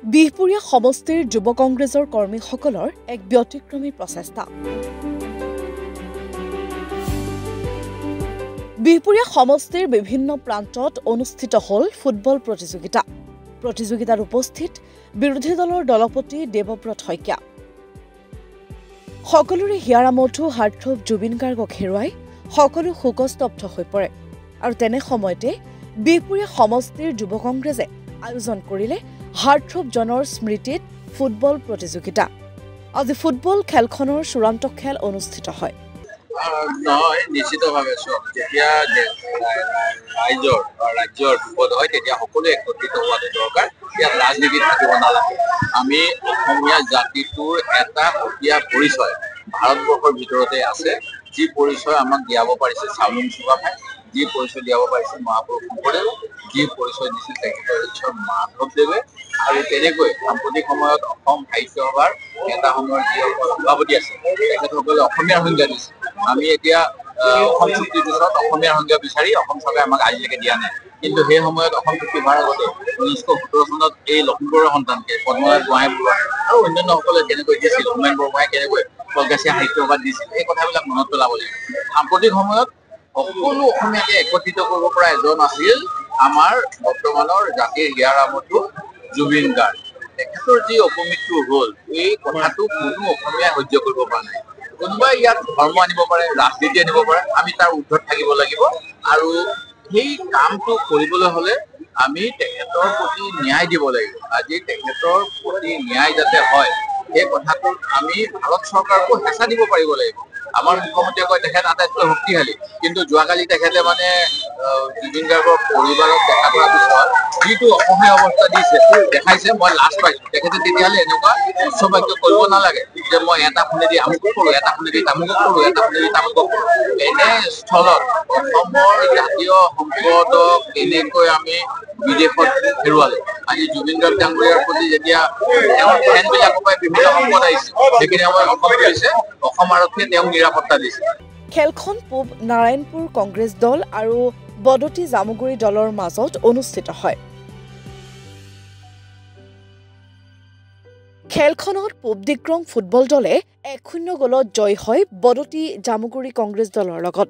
বিহপুৰীয়া সমষ্টিৰ যুৱ কংগ্ৰেছৰ কৰ্মীসকলৰ এক ব্যতিক্ৰমী প্ৰচেষ্টা। বিহপুৰীয়া সমষ্টিৰ বিভিন্ন প্ৰান্তত অনুষ্ঠিত হ'ল ফুটবল প্ৰতিযোগিতা। প্ৰতিযোগিতাত উপস্থিত বিৰোধী দলৰ দলপতি দেৱব্ৰত শইকীয়া। সকলোৰে হিয়াৰামঠু হাৰ্থব জুবিন গাৰ্গক হেৰুৱাই সকলো শোকস্তব্ধ হৈ পৰে আৰু তেনে সময়তে বিহপুৰীয়া সমষ্টিৰ যুৱ কংগ্ৰেছে আয়োজন কৰিলে হাৰ্থবজনৰ স্মৃতিত ফুটবল প্ৰতিযোগিতা। আজি ফুটবল খেলখনৰ চূড়ান্ত খেল অনুষ্ঠিত হয়। নিশ্চিতভাৱে যেতিয়া ৰাজ্যৰ বিপদ হয় তেতিয়া সকলোৱে একত্ৰিত হোৱাটো দৰকাৰ। ইয়াত ৰাজনীতি থাকিব নালাগে। আমি অসমীয়া জাতিটোৰ এটা সুকীয়া পৰিচয় ভাৰতবৰ্ষৰ ভিতৰতে আছে, যি পৰিচয় আমাক দিয়াব পাৰিছে চাউলুং চুকাফাই, যি পৰিচয় দিয়াব পাৰিছে মহাপুৰুষ শংকৰদেৱ, যি পৰিচয় দিছিল তেখেতৰ ঈশ্বৰ মাধৱদেৱে, আৰু তেনেকৈ সাম্প্ৰতিক সময়ত অসম সাহিত্য সভাৰ এটা সময়ৰ যিসকল সভাপতি আছে তেখেতসকলে অসমীয়াৰ সংজ্ঞা দিছে। আমি এতিয়া অসম চুক্তিৰ পিছত অসমীয়াৰ সংজ্ঞা বিচাৰি অসম চৰকাৰে আমাক আজিলৈকে দিয়া নাই, কিন্তু সেই সময়ত অসম চুক্তি হোৱাৰ আগতে 1917 চনত এই লখিমপুৰৰ সন্তানকে পদ্মনাথ গোহাঁই বৰুৱা আৰু অন্যান্যসকলে কেনেকৈ দিছিল, হোমেন বৰগোহাঁই কেনেকৈ কলকাছীয়া সাহিত্য সভাত দিছিল, এই কথাবিলাক মনত পেলাব লাগিব। সাম্প্ৰতিক সময়ত সকলো অসমীয়াকে একত্ৰিত কৰিব পৰা এজন আছিল আমাৰ বৰ্তমানৰ জাতিৰ হিয়াৰামঠু জুবিন গাৰ্গ। তেখেতৰ যি অপমৃত্যু হ'ল, এই কথাটো কোনো অসমীয়াই সহ্য কৰিব পৰা নাই। কোনোবাই ইয়াত ধৰ্ম আনিব পাৰে, ৰাজনীতি আনিব পাৰে, আমি তাৰ ঊৰ্ধত থাকিব লাগিব। আৰু সেই কামটো কৰিবলৈ হ'লে আমি তেখেতৰ প্ৰতি ন্যায় দিব লাগিব। আজি তেখেতৰ প্ৰতি ন্যায় যাতে হয় সেই কথাটোত আমি ভাৰত চৰকাৰকো হেঁচা দিব পাৰিব লাগিব। আমাৰ মুখ্যমন্ত্ৰীয়ে কয় তেখেত আটাইতকৈ শক্তিশালী, কিন্তু যোৱাকালি তেখেতে জুবিন গাৰ্গৰ পৰিবাৰক দেখা কৰাৰ পিছত যিটো অসহায় অৱস্থা দেখাইছে, মই লাজ পাইছো। তেখেতে তেতিয়াহ'লে এনেকুৱা উচ্চ বাক্য কৰিব নালাগে যে মই এটা খুনেদি আমুকক কৰো, এটা খুনেদি তামুকক কৰো, এটা খুনেদি তামুকক কৰো। এনে স্থলত অসমৰ জাতীয় সম্পদক এনেকৈ আমি বিদেশত হেৰুৱালো। আজি জুবিন গাৰ্গ ডাঙৰীয়াৰ প্ৰতি যেতিয়া তেওঁৰ ফেনবিলাকৰ পৰাই বিভিন্ন সম্পদ আহিছে, সেইখিনি সময়ত অসম কৰিছে, অসম আৰক্ষীয়ে তেওঁক নিৰাপত্তা দিছে। খেলখন পূব নাৰায়ণপুৰ কংগ্ৰেছ দল আৰু বদতি জামুগুৰি দলৰ মাজত অনুষ্ঠিত হয়। খেলখনত পূব দিক্ৰম ফুটবল দলে 1-0 গলত জয় হয় বদতি জামুগুৰি কংগ্ৰেছ দলৰ লগত।